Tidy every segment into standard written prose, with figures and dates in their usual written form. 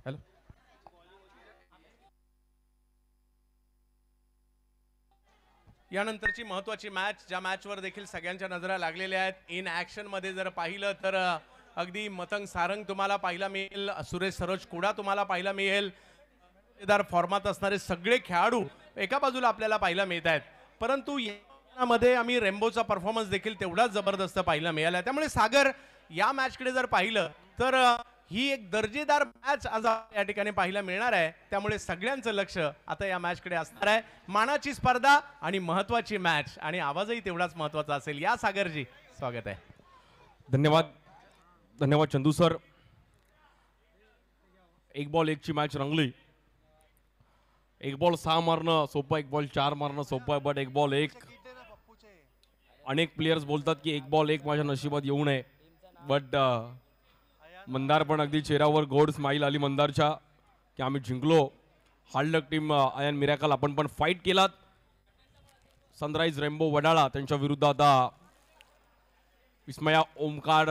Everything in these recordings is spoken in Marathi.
हॅलो. यानंतरची महत्त्वाची मॅच, ज्या मॅचवर देखील सगळ्यांच्या नजरा लागलेल्या आहेत. इन ॲक्शन मध्ये जर पाहिलं तर अगदी मतंग सारंग तुम्हाला पाहायला मिळेल, सुरेश सरोज कुडा तुम्हाला पाहायला मिळेल. दार फॉर्मात असणारे सगळे खेळाडू एका बाजूला आपल्याला पाहायला मिळत आहेत. परंतु यामध्ये आम्ही रेम्बोचा परफॉर्मन्स देखील तेवढाच जबरदस्त पाहायला मिळाला. त्यामुळे सागर, या मॅचकडे जर पाहिलं तर ही एक दर्जेदार मॅच आज या ठिकाणी पाहायला मिळणार आहे. त्यामुळे सगळ्यांचं लक्ष आता या मॅचकडे असणार आहे. मानाची स्पर्धा आणि महत्त्वाची मॅच, आणि आवाजही तेवढाच महत्त्वाचा असेल. या सागरजी, स्वागत आहे. धन्यवाद. धन्यवाद चंदू सर. एक बॉल एकची मॅच रंगली. एक बॉल 6 मारणं सोपं, एक बॉल 4 मारणं सोपं आहे, बट एक बॉल एक, अनेक प्लेयर्स बोलतात की एक बॉल एक माझ्या नशिबात येऊ नये, बट मंदार पण अगदी चेहऱ्यावर गोड स्माईल आली मंदारच्या की आम्ही जिंकलो. हार्ड लक टीम आयन मिरॅकल, आपण पण फाईट केलात. सनराइज रेम्बो वडाळा त्यांच्या विरुद्ध आता विस्मया ओमकार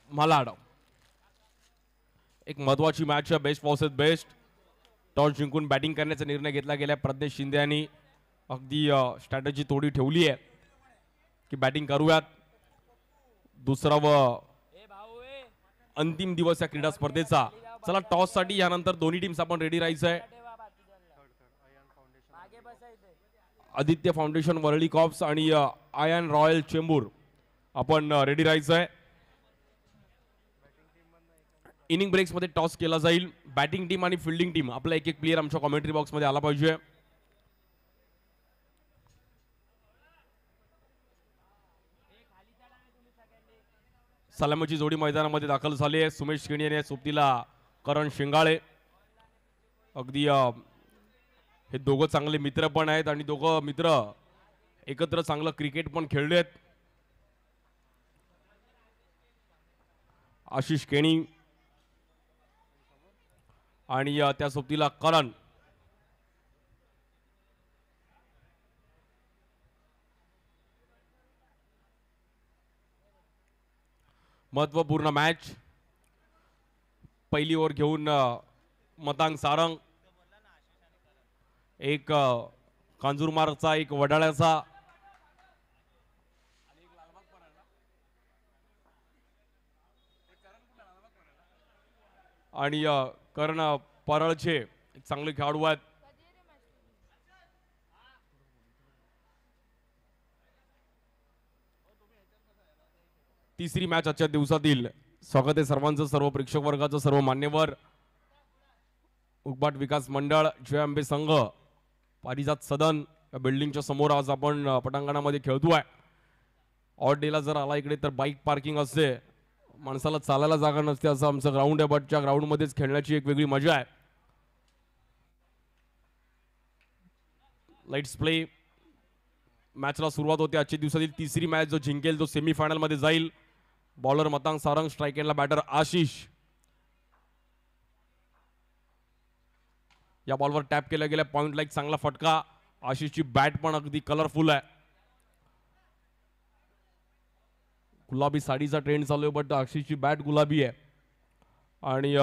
मालाड. एक महत्वाची मॅच आहे, बेस्ट वर्सेस बेस्ट. टॉस जिंकून बॅटिंग करण्याचा निर्णय घेतला गेला. प्रज्ञेश शिंदे यांनी अगदी स्ट्रॅटेजी थोडी ठेवली आहे की बॅटिंग करूयात. दुसरा व अंतिम दिवस या क्रीडा स्पर्धेचा. चला, टॉस साठी यानंतर दोन्ही टीम्स आपण रेडी राहायचं आहे. आदित्य फाउंडेशन वरळी कॉप्स आणि आयन रॉयल चेंबूर आपण रेडी राहायचं आहे. इनिंग ब्रेक्स मध्ये टॉस केला जाईल. बॅटिंग टीम आणि फिल्डिंग टीम, आपला एक एक प्लेयर आमच्या कॉमेंट्री बॉक्स मध्ये आला पाहिजे. सलामीची जोडी मैदानामध्ये दाखल झाली आहे. सुमेश केणी आणि सोबतीला करण शिंगाळे. अगदी हे दोघं चांगले मित्र पण आहेत आणि दोघं मित्र एकत्र चांगलं क्रिकेट पण खेळलेत. आशिष केणी आणि त्या सोबतीला करण. महत्वपूर्ण मॅच. पहिली ओव्हर घेऊन मतांग सारंग, एक कांजूरमार्गचा, एक वडाळ्याचा. आणि कर्ण परळचे चांगले खेळाडू आहेत. तिसरी मॅच आजच्या दिवसातील. स्वागत आहे सर्वांचं, सर्व प्रेक्षक वर्गाचं, सर्व मान्यवर. उगबाट विकास मंडळ, जय अंबे संघ, पारिजात सदन या बिल्डिंगच्या समोर आज आपण पटांगणामध्ये खेळतोय. ऑड डेला जर आला इकडे तर बाईक पार्किंग असते, माणसाला चालायला जागा नसते, असं आमचं ग्राउंड आहे. बट त्या ग्राउंडमध्येच खेळण्याची एक वेगळी मजा आहे. Lights play. मॅचला सुरुवात होते. आजच्या दिवसातील तिसरी मॅच. जो जिंकेल तो सेमीफायनल मध्ये जाईल. बॉलर मतांग सारंग, स्ट्राईक एंडला बॅटर आशिष. या बॉलवर टॅप केला गेला, पॉइंट लाईक चांगला फटका. आशिषची बॅट पण अगदी कलरफुल आहे. गुलाबी साडीचा ट्रेंड चालू आहे, बट आशिषची बॅट गुलाबी आहे. आणि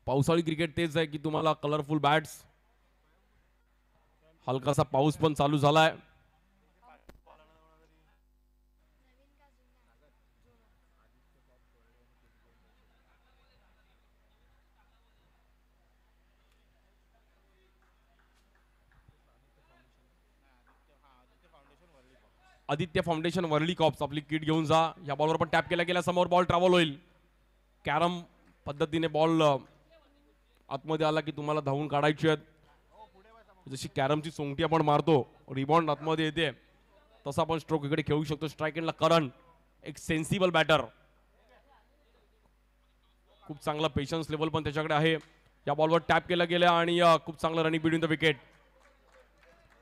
पावसाळी क्रिकेट तेच आहे की तुम्हाला कलरफुल बॅट्स. हलकासा पाऊस पण चालू झालाय. आदित्य फाउंडेशन वर्ली कॉप्स, आपली किट घेऊन जा. या बॉलवर पण टॅप केला गेला, समोर बॉल ट्रॅव्हल होईल. कॅरम पद्धतीने बॉल आतमध्ये आला की तुम्हाला धावून काढायची आहेत. जशी कॅरमची सोंगटी आपण मारतो, रिबॉन्ड आतमध्ये येते, तसा आपण स्ट्रोक इकडे खेळू शकतो. स्ट्राईक एंडला करण, एक सेन्सिबल बॅटर. खूप चांगला पेशन्स लेवल पण त्याच्याकडे आहे. या बॉलवर टॅप केला गेला आणि खूप चांगलं running between the wicket.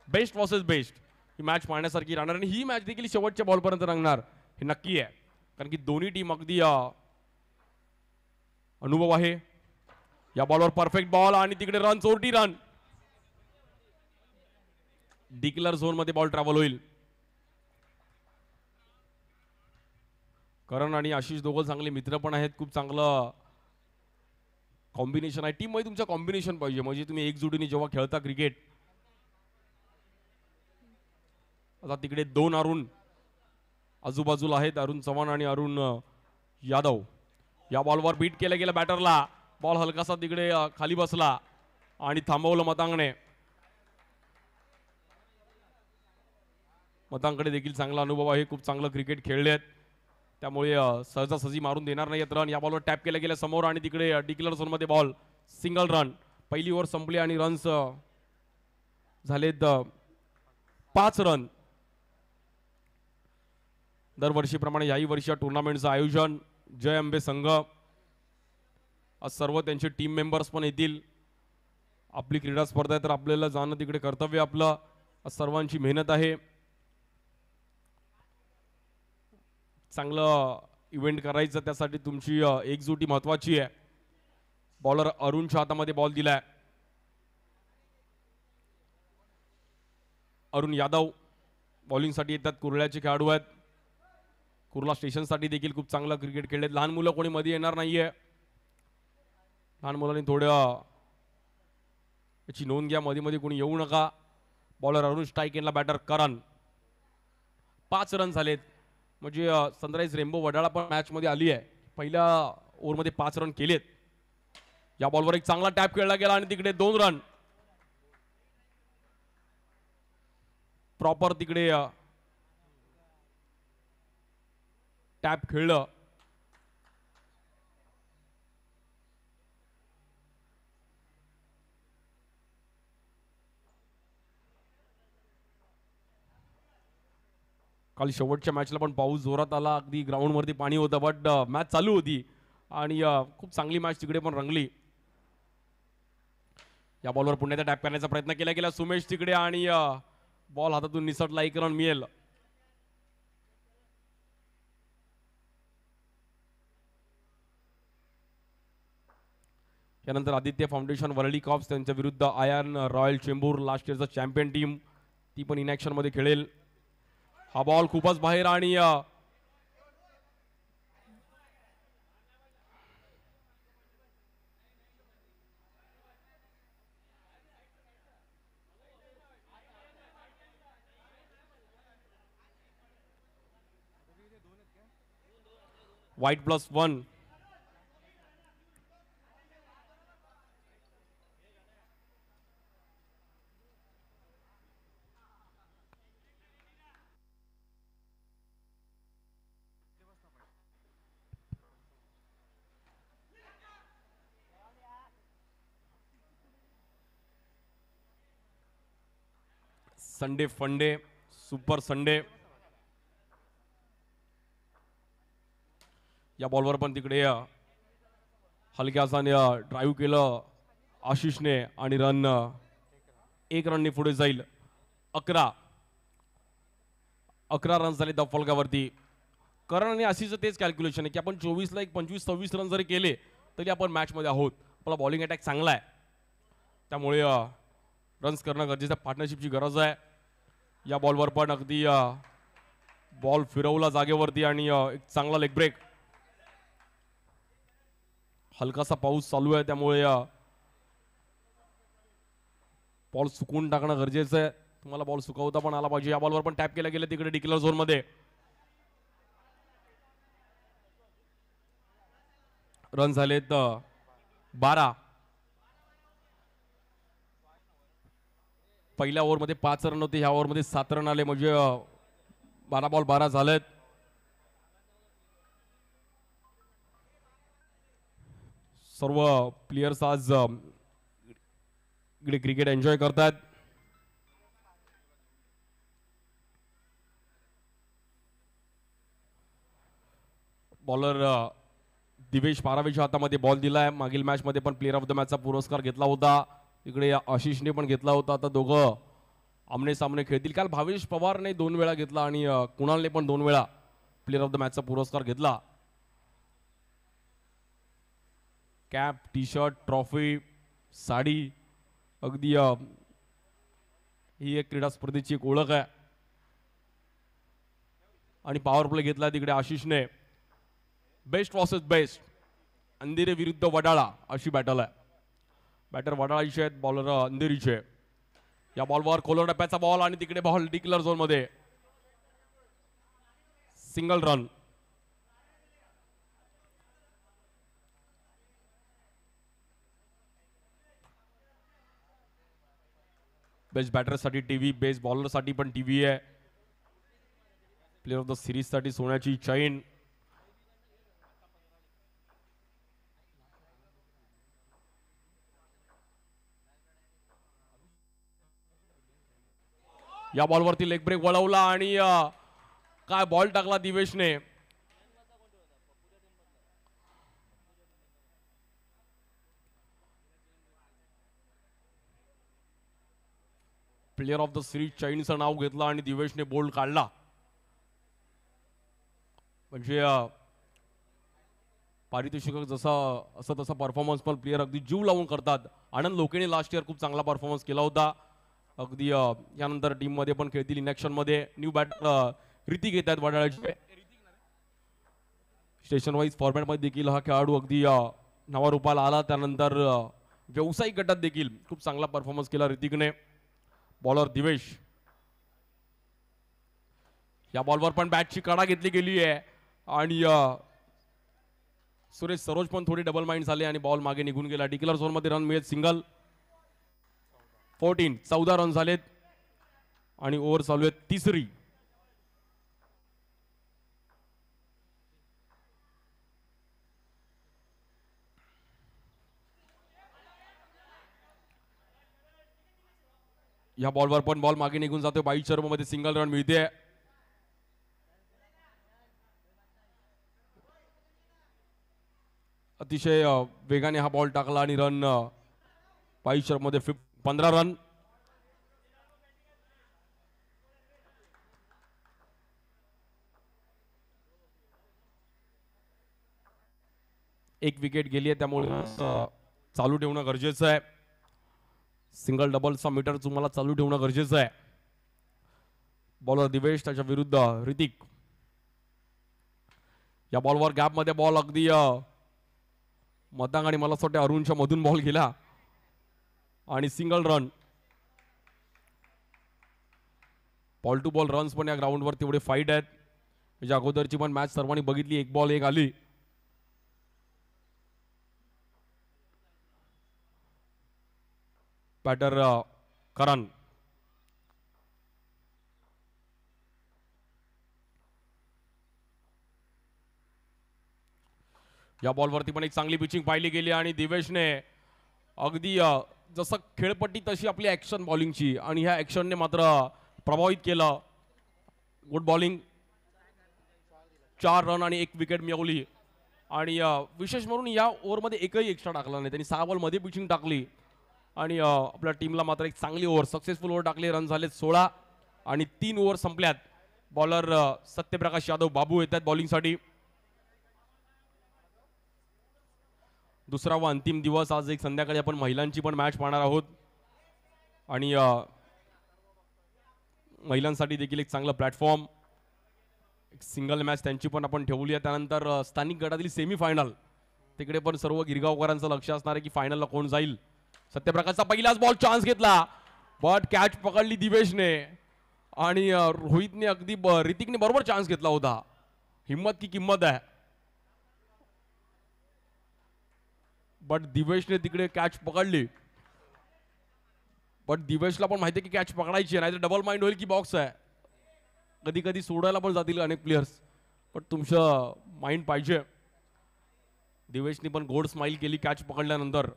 Best versus best he match पाहण्यासारखी राहणार आणि ही मॅच देखील शेवटच्या बॉलपर्यंत रंगणार हे नक्की आहे. कारण की दोन्ही टीम अगदी अनुभव आहे. या बॉलवर परफेक्ट बॉल आणि तिकडे रन, चोरटी रन. डिक्लर झोन मध्ये बॉल ट्रॅव्हल होईल. करण आणि आशिष दोघं चांगले मित्र पण आहेत. खूप चांगलं कॉम्बिनेशन आहे. टीममध्ये तुमचं कॉम्बिनेशन पाहिजे, म्हणजे तुम्ही एकजुटीने जेव्हा खेळता क्रिकेट. आता तिकडे दोन अरुण आजूबाजूला आहेत, अरुण चव्हाण आणि अरुण यादव. या बॉलवर बीट केलं गेलं बॅटरला. बॉल हलकासा तिकडे खाली बसला आणि थांबवलं मतांगणे. मतांकडे देखील चांगला अनुभव आहे, खूप चांगलं क्रिकेट खेळले आहेत, त्यामुळे सहजासहजी मारून देणार नाहीत रन. या बॉलवर टॅप केलं गेलं समोर आणि तिकडे डिक्लेअर झोनमध्ये बॉल. Single run. पहिली ओव्हर संपली आणि रन्स झालेत 5 रन. दरवर्षीप्रमाणे याही वर्षी या टुर्नामेंटचं आयोजन जय अंबे संघ. आज सर्व त्यांचे टीम मेंबर्स पण येतील. आपली क्रीडा स्पर्धा आहे तर आपल्याला जाणं तिकडे कर्तव्य आपलं. आज सर्वांची मेहनत आहे. चांगलं इव्हेंट करायचं, त्यासाठी तुमची एकजुटी महत्वाची आहे. बॉलर अरुणच्या हातामध्ये बॉल दिलाय. अरुण यादव बॉलिंगसाठी येतात. कुर्ल्याचे खेळाडू आहेत. कुर्ला स्टेशनसाठी देखील खूप चांगलं क्रिकेट खेळलेत. लहान मुलं कोणी मध्ये येणार नाहीये. लहान मुलांनी थोड्या याची नोंद घ्या, मध्ये मध्ये कोणी येऊ नका. बॉलर अरुण स्ट्राईक एंडला बॅटर करण. 5 रन झालेत, म्हणजे सनराईज रेनबो वडाळा पण मॅच मध्ये आली आहे. पहिल्या ओव्हरमध्ये 5 रन केलेत. या बॉलवर एक चांगला टॅप खेळला गेला आणि तिकडे 2 रन. प्रॉपर तिकडे टॅप खेळलं. काल शेवटच्या मॅचला पण पाऊस जोरात आला, अगदी ग्राउंडवरती पाणी होतं, बट मॅच चालू होती आणि खूप चांगली मॅच तिकडे पण रंगली. या बॉलवर पुण्याचा टॅप करण्याचा प्रयत्न केला गेला सुमेश तिकडे आणि बॉल हातातून निसटला. 1 रन मिळेल. यानंतर आदित्य फाउंडेशन वर्ल्डी कॉप्स त्यांच्या विरुद्ध आयर्न रॉयल चेंबूर लास्ट इयरचा चॅम्पियन टीम, ती पण इनॅक्शन मध्ये खेळेल. हा बॉल खूपच बाहेर आणि वाईट +1. संडे फंडे, सुपर संडे. या बॉलवर पण तिकडे हलक्यासाने ड्राईव्ह केलं आशिषने आणि रन 1 रनने पुढे जाईल. 11 रन झाले दफलकावरती. कारण आणि आशिषचं तेच कॅल्क्युलेशन आहे की आपण 24ला एक 25-26 रन जरी केले तरी आपण मॅचमध्ये आहोत. आपला बॉलिंग अटॅक चांगला आहे, त्यामुळे रन्स करणं गरजेचं. पार्टनरशिपची गरज आहे. या बॉलवर पण अगदी बॉल फिरवला जागेवरती आणि एक चांगला लेग ब्रेक. हलकासा पाऊस चालू आहे, त्यामुळे बॉल सुकून टाकणं गरजेचं आहे. तुम्हाला बॉल सुकवता पण आला पाहिजे. या बॉलवर पण टॅप केला गेला तिकडे डिक्लेअर झोन मध्ये. रन झालेत 12. पहिल्या ओव्हरमध्ये 5 रन होते, ह्या ओव्हरमध्ये 7 रन आले, म्हणजे 12 बॉल 12 झालेत. सर्व प्लेयर्स आज इकडे क्रिकेट एन्जॉय करतात. बॉलर दिवेश पारावेच्या हातामध्ये बॉल दिलाय. मागील मॅच मध्ये पण प्लेअर ऑफ द मॅचचा पुरस्कार घेतला होता. इकडे आशिषने पण घेतला होता. आता दोघं आमने सामने खेळतील. काल भावेश पवारने 2 वेळा घेतला आणि कुणालने पण 2 वेळा प्लेअर ऑफ द मॅचचा पुरस्कार घेतला. Cap, T shirt, trophy, sari, अगदी ही एक क्रीडा स्पर्धेची एक ओळख आहे. आणि पॉवर प्ले घेतला तिकडे आशिषने. बेस्ट वर्सेस बेस्ट अंधेरी विरुद्ध वडाळा अशी बॅटल आहे. बॅटर वडाळाचे आहेत, बॉलर अंधेरीचे. या बॉलवर खोलर टप्प्याचा बॉल आणि तिकडे बॉल डिक्लर झोन मध्ये. Single run. बेस्ट बॅटरसाठी टीव्ही, बेस्ट बॉलरसाठी पण टीव्ही आहे. प्लेअर ऑफ द सिरीज साठी सोन्याची चैन. या बॉलवरती लेग ब्रेक वळवला आणि काय बॉल टाकला दिवेशने. प्लेअर ऑफ द सिरीज चैनचं नाव घेतलं आणि दिवेशने बोल्ड काढला. म्हणजे पारितोषिक जसं असं तसा परफॉर्मन्स पण प्लेअर अगदी जीव लावून करतात. आनंद लोकेने लास्ट इयर खूप चांगला परफॉर्मन्स केला होता. अगदी यानंतर टीम मध्ये पण खेळतील. इनॅक्शन मध्ये न्यू बॅटर ऋतिक येत आहेत वडाळ्याचे. स्टेशन वाईज फॉर्मॅट मध्ये देखील हा खेळाडू अगदी नावारूपाला आला. त्यानंतर व्यावसायिक गटात देखील खूप चांगला परफॉर्मन्स केला ऋतिकने. बॉलर दिवेश. या बॉलवर पण बॅटची कडा घेतली गेली आहे आणि सुरेश सरोज पण थोडी डबल माइंड झाले आणि बॉल मागे निघून गेला. डिक्लेअर झोन मध्ये रन मिळत सिंगल. 14 रन झालेत आणि ओव्हर चालू आहे तिसरी. या बॉलवर पण बॉल मागे निघून जातोय. 22 मध्ये सिंगल रन मिळते. अतिशय वेगाने हा बॉल टाकला आणि रन 22 मध्ये 15 रन. एक विकेट गेली आहे त्यामुळे चालू ठेवणं गरजेचं आहे. सिंगल डबलचा मीटर तुम्हाला चालू ठेवणं गरजेचं आहे. बॉलर दिवेश, त्याच्या विरुद्ध ऋतिक. या बॉलवर गॅप मध्ये बॉल अगदी मतदान आणि मला असं वाटतं अरुणच्या मधून बॉल गेला आणि single run. Ball to ball runs पण या ग्राउंडवर तेवढे फाईट आहेत. त्याच्या अगोदरची पण मॅच सर्वांनी बघितली. 1 बॉल 1 आली. बॅटर करण. या बॉलवरती पण एक चांगली पिचिंग पाहिली गेली आणि दिवेशने अगदी जसं खेळपट्टी तशी आपली ऍक्शन बॉलिंगची आणि ह्या ऍक्शनने मात्र प्रभावित केलं. Good bowling. 4 रन आणि 1 विकेट मिळवली आणि विशेष म्हणून या ओव्हरमध्ये एकही एक्स्ट्रा टाकला नाही. त्यांनी 6 बॉल मध्ये पिचिंग टाकली आणि आपल्या टीमला मात्र एक चांगली ओव्हर, सक्सेसफुल ओव्हर टाकली. रन झाले 16 आणि 3 ओव्हर संपल्यात. बॉलर सत्यप्रकाश यादव बाबू येतात बॉलिंगसाठी. दुसरा व अंतिम दिवस आज. एक संध्याकाळी आपण महिलांची पण मॅच पाहणार आहोत आणि महिलांसाठी देखील एक चांगला प्लॅटफॉर्म. एक सिंगल मॅच त्यांची पण आपण ठेवली आहे. त्यानंतर स्थानिक गटातील सेमीफायनल, तिकडे पण सर्व गिरगावकरांचं लक्ष असणार आहे की फायनलला कोण जाईल. सत्यप्रकाशचा पहिलाच बॉल चान्स घेतला बट कॅच पकडली दिवेशने आणि रोहितने अगदी ऋतिकने बरोबर चान्स घेतला होता. हिम्मत की किंमत आहे. बट दिवेशने तिकडे कॅच पकडली. बट दिवेशला पण माहिती आहे की कॅच पकडायची आहे, नाही तर डबल माइंड होईल की बॉक्स आहे. कधी कधी सोडायला पण जातील अनेक प्लेयर्स, पण तुमचं माइंड पाहिजे. दिवेशने पण गोड स्माइल केली कॅच पकडल्यानंतर.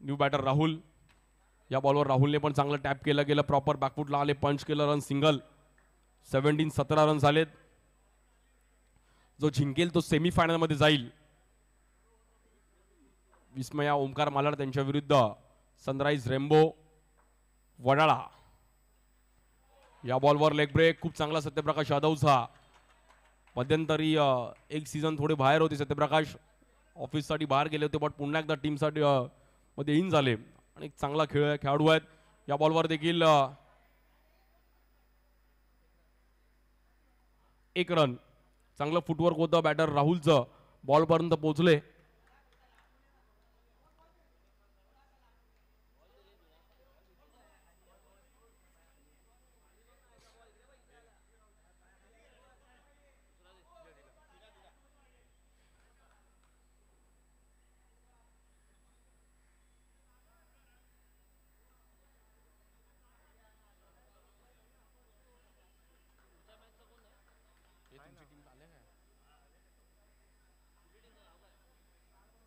New batter Rahul. या बॉलवर राहुलने पण चांगलं टॅप केलं गेलं. प्रॉपर बॅकफुटला आले, पंच केलं, रन सिंगल. 17 रन झालेत. जो जिंकेल तो सेमीफायनल मध्ये जाईल. विस्मया ओमकार मालाड त्यांच्या विरुद्ध सनराइज रेम्बो वडाळा. या बॉलवर लेग ब्रेक खूप चांगला सत्यप्रकाश यादवचा. मध्यंतरी एक सीझन थोडे बाहेर होते सत्यप्रकाश, ऑफिससाठी बाहेर गेले होते, बट पुन्हा एकदा टीमसाठी मध्ये इन झाले आणि एक चांगला खेळाडू आहेत. या बॉलवर देखील 1 रन. चांगलं फुटवर्क होतं बॅटर राहुलचं, बॉलपर्यंत पोहोचले.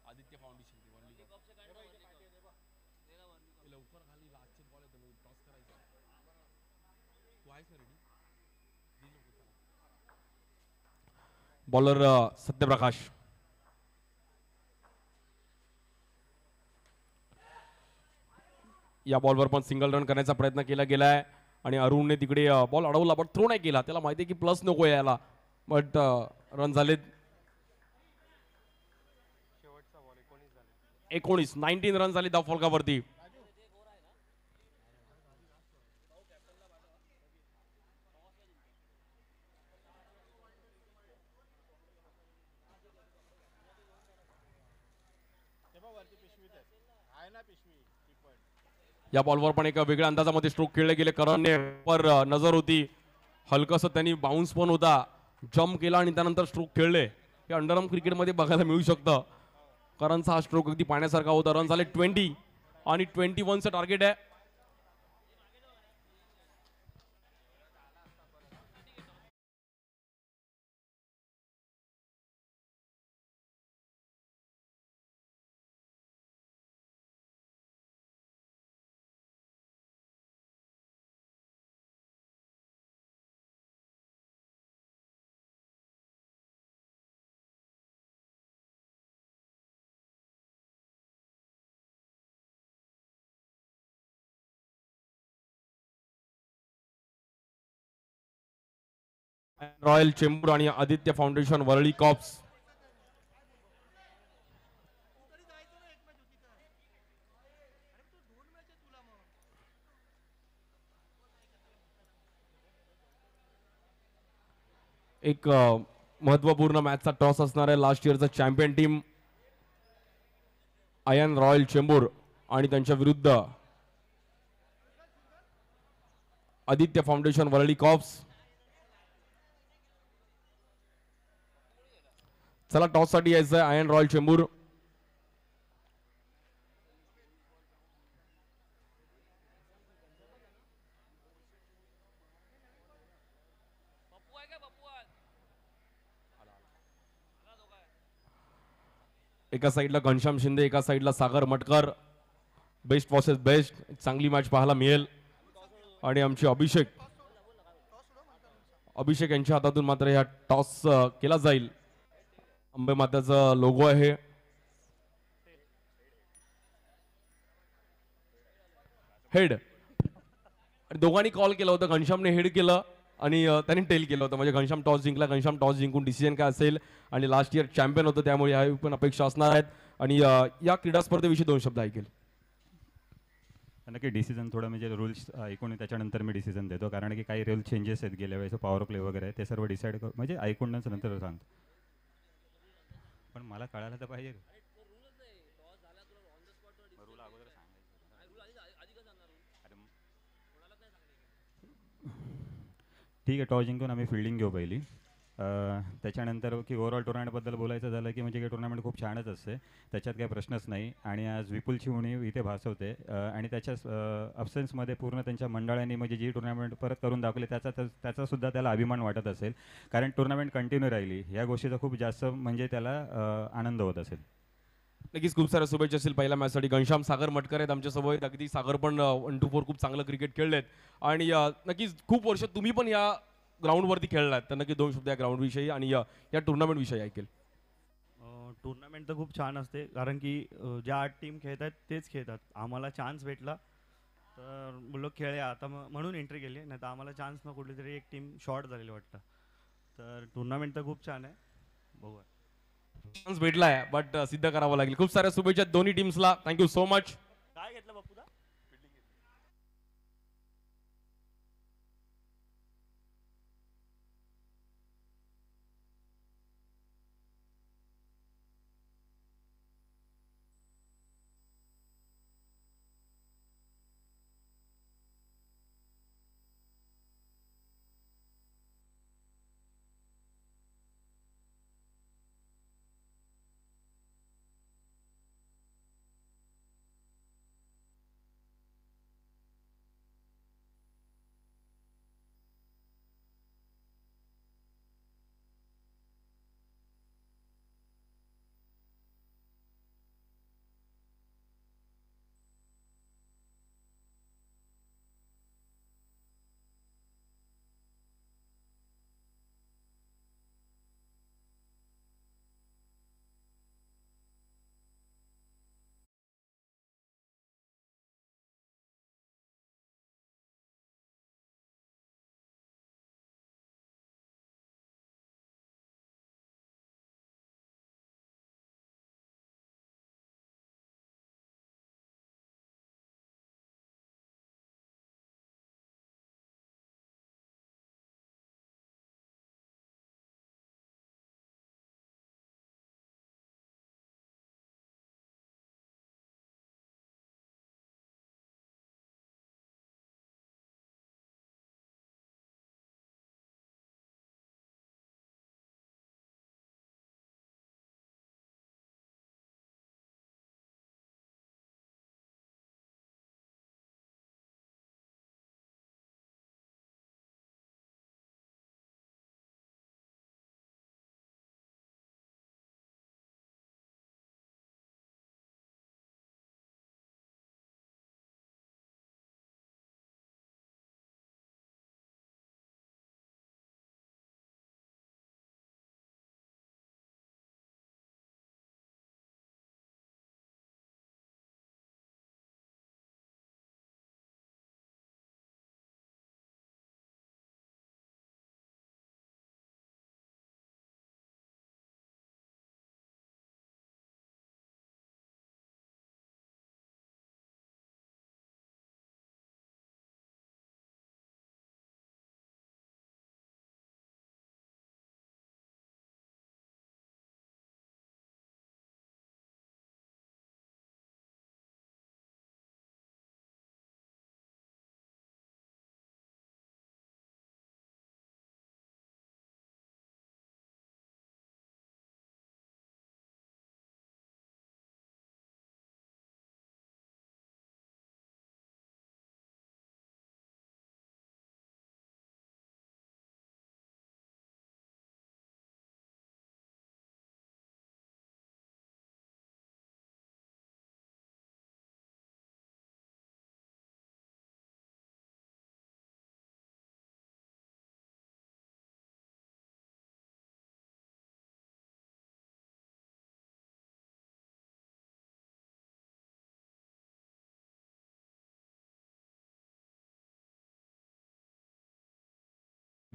आदित्य फाउंडेशन लवकर खाली लास्टचे बॉल आहे टॉस करायचा. तू आहेस ना रेडी? बॉलर सत्यप्रकाश. या बॉलवर पण सिंगल रन करण्याचा प्रयत्न केला गेलाय आणि अरुणने तिकडे बॉल अडवला बट थ्रो नाही केला. त्याला माहिती आहे की प्लस नको यायला, बट रन झालेत 19 रन झाले धाव फलकावरती. या बॉलवर पण एक वेगळ्या अंदाजामध्ये स्ट्रोक खेळले गेले. करणने पर नजर होती, हलकस त्यांनी बाउन्स पण होता, जम्प केला आणि त्यानंतर स्ट्रोक खेळले. हे अंडरआर्म क्रिकेटमध्ये बघायला मिळू शकतं. करणचा हा स्ट्रोक अगदी पाण्यासारखा होता. रन झाले 20 आणि 21चं टार्गेट आहे. रॉयल चेंबूर आणि आदित्य फाउंडेशन वरळी कॉप्स. एक महत्वपूर्ण मॅचचा टॉस असणार आहे. लास्ट इयरचा champion team iron royal Chembur आणि त्यांच्या विरुद्ध आदित्य फाउंडेशन वरळी कॉप्स. चला टॉस साठी यायचं आहे आयन रॉयल चेंबूर. एका साईडला घनश्याम शिंदे, एका साईडला सागर मटकर. बेस्ट वर्सेस बेस्ट, चांगली मॅच पाहायला मिळेल. आणि आमचे अभिषेक यांच्या हातातून मात्र हा टॉस केला जाईल. अंबे माताचा लोगो आहे. हेड दोघांनी कॉल केला होता. घनश्यामने हेड केलं आणि त्यांनी टेल केलं होतं. म्हणजे घनश्याम टॉस जिंकला. घनश्याम टॉस जिंकून डिसिजन काय असेल, आणि लास्ट इयर चॅम्पियन होतं त्यामुळे ह्या पण अपेक्षा असणार आहेत. आणि या क्रीडा स्पर्धेविषयी 2 शब्द ऐकेल. नक्की डिसिजन थोडं म्हणजे रूल्स ऐकून त्याच्यानंतर मी डिसिजन देतो, कारण की काही रूल चेंजेस आहेत गेल्या वेळेस पॉवर प्ले वगैरे ते सर्व डिसाईड म्हणजे ऐकूनच नंतर सांगतो. पण मला कळायला तर पाहिजे. ठीक आहे, टॉस जिंकून आम्ही फिल्डिंग घेऊ पहिली. त्याच्यानंतर की ओव्हरऑल टुर्नामेंटबद्दल बोलायचं झालं की म्हणजे टुर्नामेंट खूप छानच असते, त्याच्यात काही प्रश्नच नाही. आणि आज विपुलची उणीव इथे भासवते आणि त्याच्या अब्सेन्समध्ये पूर्ण त्यांच्या मंडळांनी म्हणजे जी टुर्नामेंट परत करून दाखवली त्याचासुद्धा त्याला अभिमान वाटत असेल, कारण टुर्नामेंट कंटिन्यू राहिली. या गोष्टीचा खूप जास्त म्हणजे त्याला आनंद होत असेल. नक्कीच खूप साऱ्या शुभेच्छा असतील पहिल्या मॅचसाठी. घनश्याम सागर मटकर आहेत आमच्यासोबत. अगदी सागर पण 1 to 4 खूप चांगलं क्रिकेट खेळलेत आणि नक्कीच खूप वर्ष तुम्ही पण या ग्राउंडवरती खेळलात, तर नक्की 2 शब्द या ग्राउंड विषयी आणि या टुर्नामेंट विषयी ऐकेल. टुर्नामेंट तर खूप छान असते, कारण की ज्या 8 टीम खेळतात तेच खेळतात. आम्हाला चान्स भेटला तर बोललो खेळूया आता, म्हणून एंट्री केली. नाही तर आम्हाला चान्स न कुठली तरी एक टीम शॉर्ट झालेली वाटतं. तर टुर्नामेंट तर खूप छान आहे, बघूया. चान्स भेटलाय बट सिद्ध करावं लागेल. खूप साऱ्या शुभेच्छा दोन्ही टीम्सला. Thank you so much. काय घेतलं बापूदा?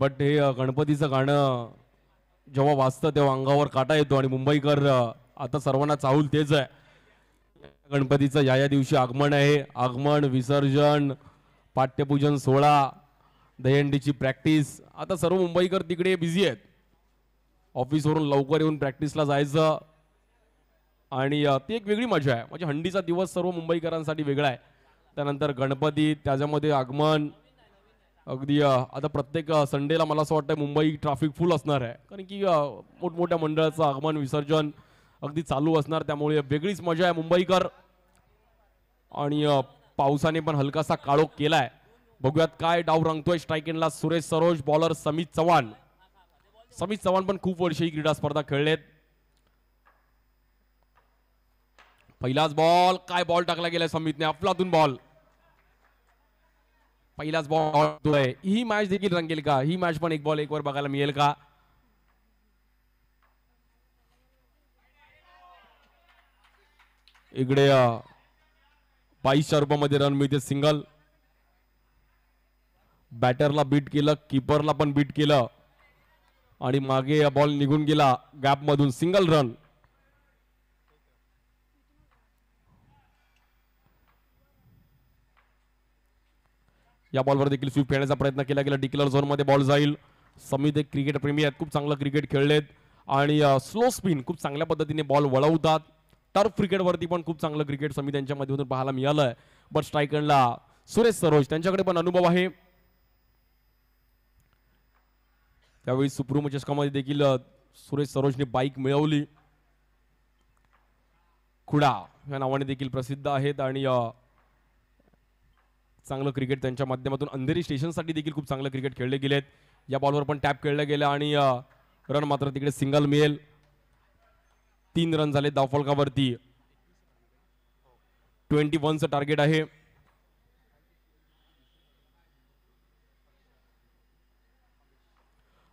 बट हे गणपतीचं गाणं जेव्हा वाजतं तेव्हा अंगावर काटा येतो आणि मुंबईकर आता सर्वांना चाहूल तेच आहे. गणपतीचं या दिवशी आगमन आहे. आगमन, विसर्जन, पाठ्यपूजन सोहळा, दहीहंडीची प्रॅक्टिस. आता सर्व मुंबईकर तिकडे बिझी आहेत. ऑफिसवरून लवकर येऊन प्रॅक्टिसला जायचं आणि ती एक वेगळी मजा आहे. म्हणजे हंडीचा दिवस सर्व मुंबईकरांसाठी वेगळा आहे. त्यानंतर गणपती, त्याच्यामध्ये आगमन. अगदी आता प्रत्येक संडेला मला असं वाटतं मुंबई ट्रॅफिक फुल असणार आहे, कारण की मोठमोठ्या मंडळाचं आगमन विसर्जन अगदी चालू असणार. त्यामुळे वेगळीच मजा आहे मुंबईकर. आणि पावसाने पण हलकासा काळोख केलाय. बघूयात काय डाव रंगतोय. स्ट्राईक एंडला सुरेश सरोज, बॉलर समित चव्हाण. समित चव्हाण पण खूप वर्ष ही क्रीडा स्पर्धा खेळलेत. पहिलाच बॉल, काय बॉल टाकला गेलाय समितने, अफलातून बॉल. पहिलाच बॉल. ही मॅच देखील रंगेल का? ही मॅच पण एक बॉल एक वर बघायला मिळेल का? इकडे 22च्या रूपामध्ये रन मिळते. सिंगल. बॅटरला बीट केलं, कीपरला पण बीट केलं आणि मागे बॉल निघून गेला गॅप मधून. Single run. या बॉलवर देखील स्वीप खेळण्याचा प्रयत्न केला गेला. डिक्लेअर झोन मध्ये बॉल जाईल. समित एक क्रिकेट प्रेमी आहेत, खूप चांगलं क्रिकेट खेळलेत आणि स्लो स्पिन खूप चांगल्या पद्धतीने बॉल वळवतात. टर्फ क्रिकेटवरती पण खूप चांगलं क्रिकेट समित यांच्या मधून पाहायला मिळालंय. बट स्ट्राईक एंडला सुरेश सरोज, त्यांच्याकडे पण अनुभव आहे. त्यावेळी सुप्रीमो चषकामध्ये देखील सुरेश सरोजने बाईक मिळवली. खुडा या नावाने देखील प्रसिद्ध आहेत आणि चांगलं क्रिकेट त्यांच्या माध्यमातून अंधेरी स्टेशनसाठी देखील खूप चांगलं क्रिकेट खेळले गेलेत. या बॉलवर पण टॅप खेळलं गेलं आणि रन मात्र तिकडे सिंगल मिळेल. 3 रन झाले धावफलकावरती. 21चं टार्गेट आहे.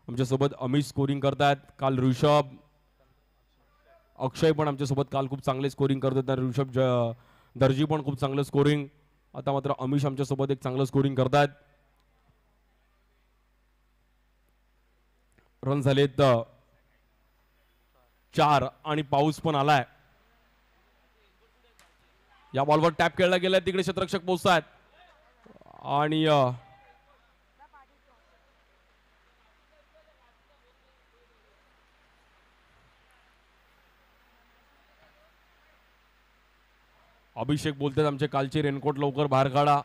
आमच्यासोबत अमिश स्कोरिंग करतायत. काल ऋषभ, अक्षय पण आमच्यासोबत काल खूप चांगले स्कोरिंग करत होते. ऋषभ दर्जी पण खूप चांगलं स्कोरिंग. आता मात्र अमिश आमच्यासोबत एक चांगलं स्कोरिंग करतायत. रन झालेत 4 आणि पाऊस पण आलाय. या बॉलवर टॅप खेळला गेलाय. तिकडे क्षेत्ररक्षक पोहोचतायत आणि अभिषेक बोलतात आमचे कालचे रेनकोट लवकर बाहेर काढा.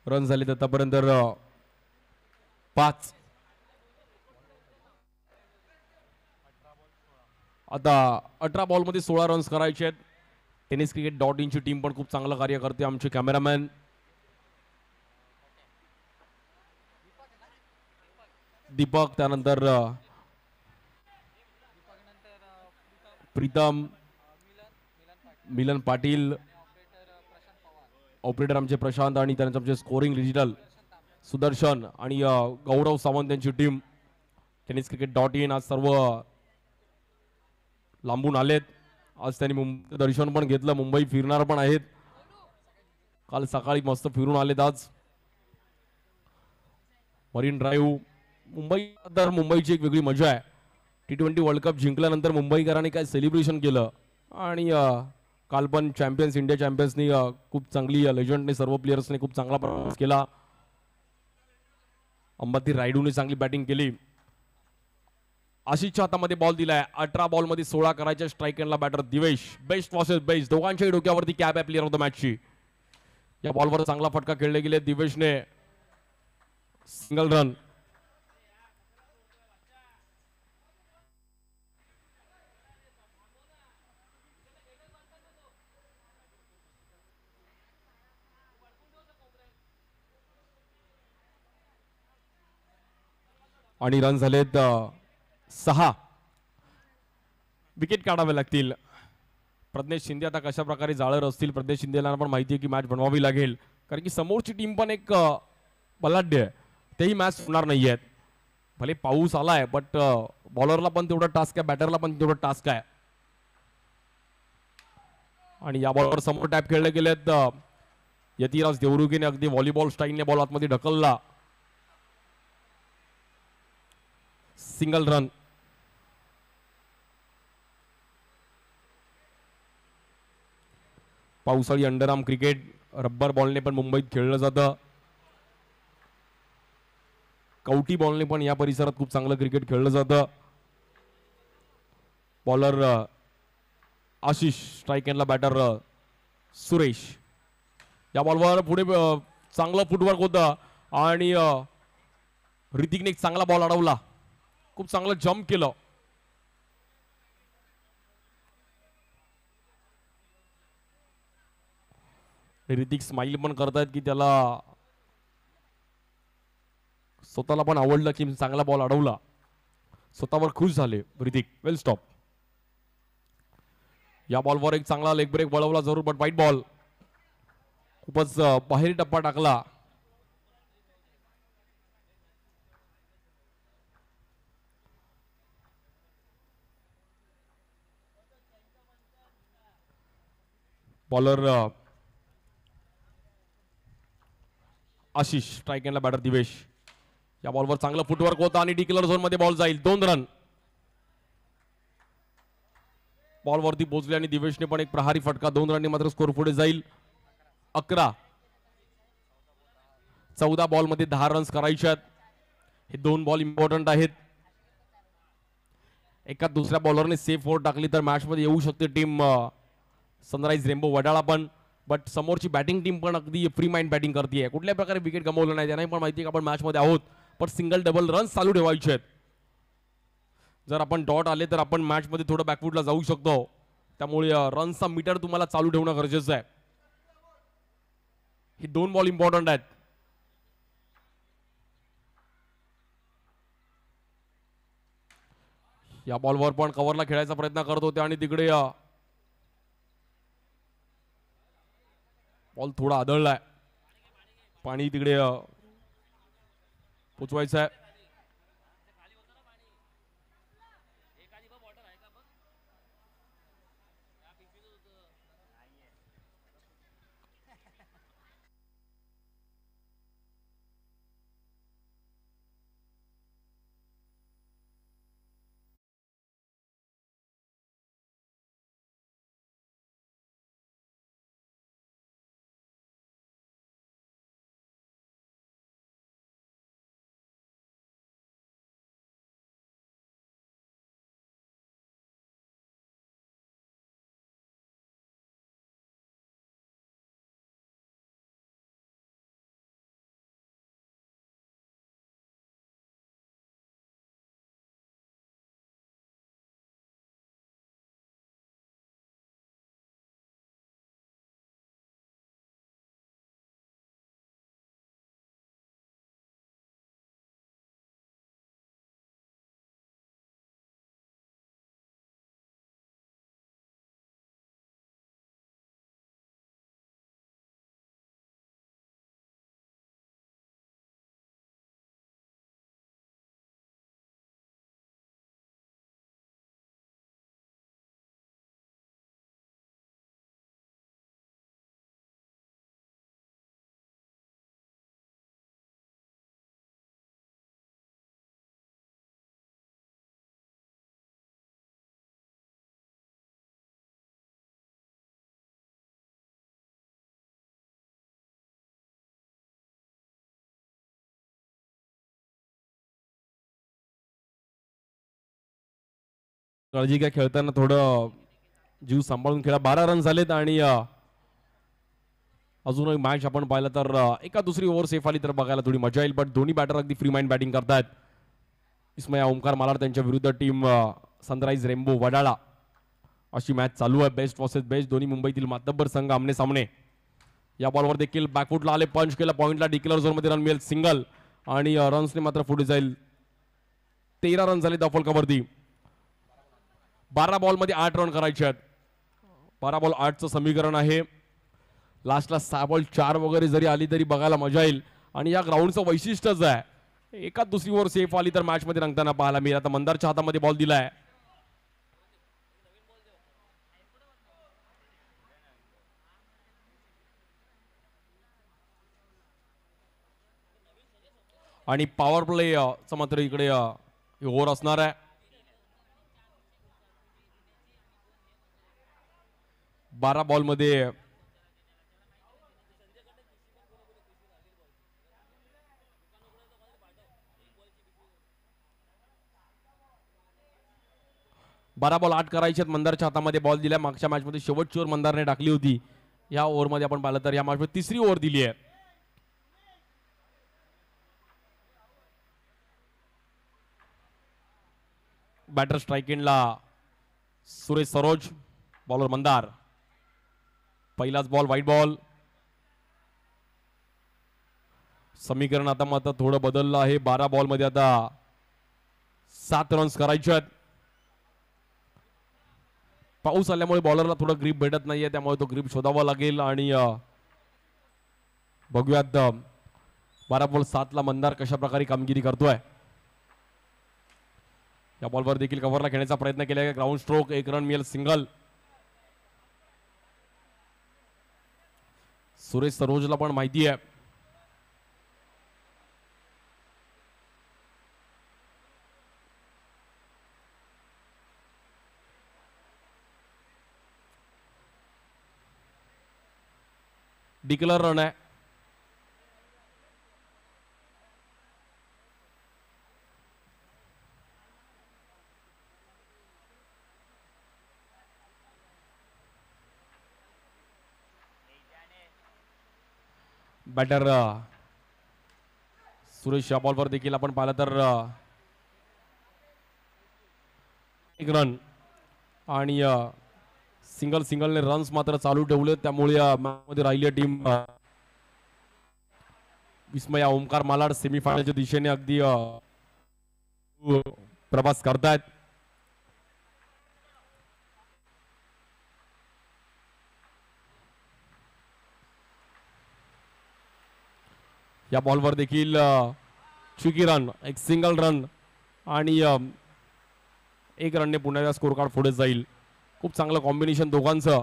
रन झाले आतापर्यंत 5. आता 18 बॉल मध्ये 16 रन्स करायचे आहेत. टेनिस क्रिकेट .in ची टीम पण खूप चांगलं कार्य करते. आमचे कॅमेरामॅन दीपक, त्यानंतर प्रीतम, मिलन पाटील, ऑपरेटर आमचे प्रशांत आणि त्यानंतर आमचे स्कोरिंग डिजिटल सुदर्शन आणि गौरव सावंत यांची टीम. टेनिस क्रिकेट .in आज सर्व लांबून आलेत. आज त्यांनी मुंबई दर्शन पण घेतलं. मुंबई फिरणार पण आहेत. काल सकाळी मस्त फिरून आलेत. आज मरीन ड्राईव्ह. मुंबई तर मुंबईची एक वेगळी मजा आहे. T20 वर्ल्ड कप जिंकल्यानंतर मुंबईकरांनी काय सेलिब्रेशन केलं आणि काल पण चॅम्पियन्स, इंडिया चॅम्पियन्सनी खूप चांगली, लेजंडने सर्व प्लेयर्सने खूप चांगला परफॉर्मन्स केला. अंबाती रायडूने चांगली बॅटिंग केली. आशिषच्या हातामध्ये बॉल दिलाय. 18 बॉल मध्ये 16 करायच्या. स्ट्राईक एंडला batter Divesh. Best versus best, दोघांच्याही डोक्यावरती कॅप आहे प्लेअर ऑफ द मॅचची. या बॉलवर चांगला फटका खेळले गेले. दिवेशने सिंगल रन. आणि रन झालेत 6. विकेट काढावे लागतील. प्रज्ञेश शिंदे आता कशा प्रकारे जाळर असतील. प्रज्ञेश शिंदेला पण माहिती आहे की मॅच बनवावी लागेल, कारण की समोरची टीम पण एक बलाढ्य आहे. तेही मॅच होणार नाही आहेत. भले पाऊस आलाय बट बॉलरला पण तेवढा टास्क आहे, बॅटरला पण तेवढा टास्क आहे. आणि या बॉलवर समोर टॅप खेळले गेलेत. यतिराज देवरुगेने अगदी व्हॉलीबॉल स्टाईलने बॉल आतमध्ये ढकलला. Single run. पावसाळी अंडरआर्म क्रिकेट रब्बर बॉलने पण मुंबईत खेळलं जातं. कवटी बॉलने पण या परिसरात खूप चांगलं क्रिकेट खेळलं जातं. बॉलर आशिष, स्ट्राईक एंडला बॅटर सुरेश. या बॉलवर पुढे चांगलं फुटवर्क होतं आणि ऋतिकने एक चांगला बॉल अडवला. खूप चांगलं जम्प केलं. ऋतिक स्माइल पण करतायत की त्याला स्वतःला पण आवडलं की चांगला बॉल अडवला. स्वतःवर खुश झाले ऋतिक. वेल स्टॉप. या बॉलवर एक चांगला लेग ब्रेक वळवला जरूर बट वाईट बॉल. खूपच बाहेर टप्पा टाकला. बॉलर आशिष, स्ट्राईक एंडला बॅटर दिवेश. या बॉलवर चांगलं फुटवर्क होतं आणि डिक्लेअर झोन मध्ये बॉल जाईल. 2 रन. बॉलवरती पोहोचले आणि दिवेशने पण एक प्रहारी फटका. 2 रनने मात्र स्कोर पुढे जाईल. 11. 14 बॉल मध्ये 10 रन्स करायचे आहेत. हे 2 बॉल इम्पॉर्टंट आहेत. एका दुसऱ्या बॉलरने सेफ ओव्हर टाकली तर मॅच मध्ये येऊ शकते टीम सनराइज रेनबो वडाळा पण. बट समोरची बॅटिंग टीम पण अगदी फ्री माइंड बॅटिंग करते. कुठल्या प्रकारे विकेट गमावलं नाही त्यांनाही पण माहिती आहे की आपण मॅच मध्ये आहोत. पण सिंगल डबल रन्स चालू ठेवायचे आहेत. जर आपण डॉट आले तर आपण मॅच मध्ये थोडं बॅकफुटला जाऊ शकतो. त्यामुळे रन्सचा मीटर तुम्हाला चालू ठेवणं गरजेचं आहे. हे 2 बॉल इम्पॉर्टंट आहेत. या बॉलवर पण कव्हरला खेळायचा प्रयत्न करत होते आणि तिकडे बॉल थोडा आदळलाय. पाणी तिकडे पोचवायचं आहे. काळजी घ्या खेळताना. थोडं जीव सांभाळून खेळा. 12 रन झालेत आणि अजूनही मॅच आपण पाहिलं तर एका दुसरी ओव्हर सेफ आली तर बघायला थोडी मजा येईल. बट दोन्ही बॅटर अगदी फ्री माइंड बॅटिंग करतायत. इस्मया ओमकार मालाड त्यांच्या विरुद्ध टीम सनराइज रेनबो वडाळा अशी मॅच चालू आहे. Best versus best. दोन्ही मुंबईतील मातब्बर संघ आमने सामने. या बॉलवर देखील बॅकफुटला आले. पंच केला पॉइंटला. डिक्लेअर झोन मध्ये रन मिळेल सिंगल आणि रन्सने मात्र पुढे जाईल. 13 रन झाले दफलकावरती. 12 बॉल मध्ये 8 रन करायचे आहेत. 12 बॉल 8चं समीकरण आहे. लास्टला 6 बॉल 4 वगैरे जरी आली तरी बघायला मजा येईल. आणि या ग्राउंडचं वैशिष्ट्यच आहे एकाच दुसरी ओव्हर सेफ आली तर मॅच मध्ये रंगताना पाहायला मिळेल. आता मंदारच्या हातामध्ये बॉल दिलाय. आणि पॉवर प्ले चा मात्र इकडे ओव्हर असणार आहे. 12 बॉल मध्ये बारा बॉल 8 करायचे आहेत. मंदारच्या हातामध्ये बॉल दिलाय. मागच्या मॅच मध्ये शेवटची ओव्हर मंदारने टाकली होती. या ओव्हर मध्ये आपण पाहिलं तर या मॅच मध्ये तिसरी ओव्हर दिली आहे. बॅटर स्ट्राइक एंडला सुरेश सरोज, बॉलर मंदार. पहिलाच बॉल वाईट बॉल. समीकरण आता मात्र थोडं बदललं आहे. 12 बॉल मध्ये आता 7 रन्स करायचे आहेत. पाऊस आल्यामुळे बॉलरला थोडं ग्रीप भेटत नाहीये, त्यामुळे तो ग्रीप शोधावा लागेल. आणि बघूयात 12 बॉल 7 ला मंदार कशा प्रकारे कामगिरी करतोय. या बॉलवर देखील कव्हरला खेळण्याचा प्रयत्न केला. ग्राउंड स्ट्रोक, 1 रन मिळेल, सिंगल. सुरेश सरोजला पण माहिती आहे डिक्लेअर रन आहे. बॅटर सुरेश या बॉलवर देखील आपण पाहिलं तर 1 रन आणि सिंगलने रन्स मात्र चालू ठेवले. त्यामुळे मध्ये राहिली टीम विस्मया ओमकार मालाड सेमीफायनलच्या दिशेने अगदी प्रवास करतायत. या बॉलवर देखील चुकी रन, एक सिंगल रन आणि 1 रनने पुन्हा स्कोर कार्ड पुढे जाईल. खूप चांगलं कॉम्बिनेशन दोघांचं.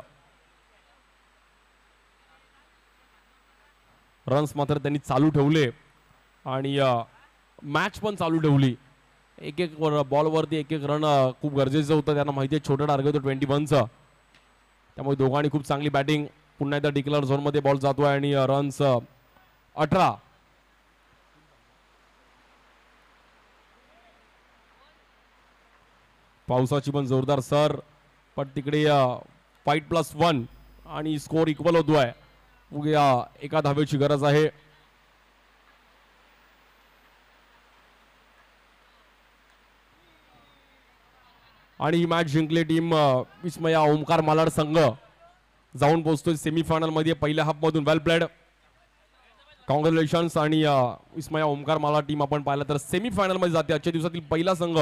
रन्स मात्र त्यांनी चालू ठेवले आणि मॅच पण चालू ठेवली. एक बॉलवरती 1 रन खूप गरजेचं होतं. त्यांना माहिती आहे छोटं टार्गेट होतं 21चं. त्यामुळे दोघांनी खूप चांगली बॅटिंग. पुन्हा एकदा डिक्लेअर झोनमध्ये बॉल जातोय आणि रन्स 18. पावसाची पण जोरदार सर, पण तिकडे 5+1 आणि स्कोर इक्वल होतोय. उद्या एका धावेची गरज आहे. आणि ही मॅच जिंकली टीम विस्मया ओमकार मालाड संघ. जाऊन पोहोचतोय सेमीफायनल मध्ये पहिल्या हाफ मधून. वेल प्लेड, कॉंग्रॅच्युलेशन्स. आणि विस्मया ओमकार मालाड टीम आपण पाहिलं तर सेमीफायनल मध्ये जाते. आजच्या दिवसातील पहिला संघ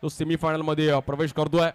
तो सेमीफायनल मध्ये प्रवेश करतोय.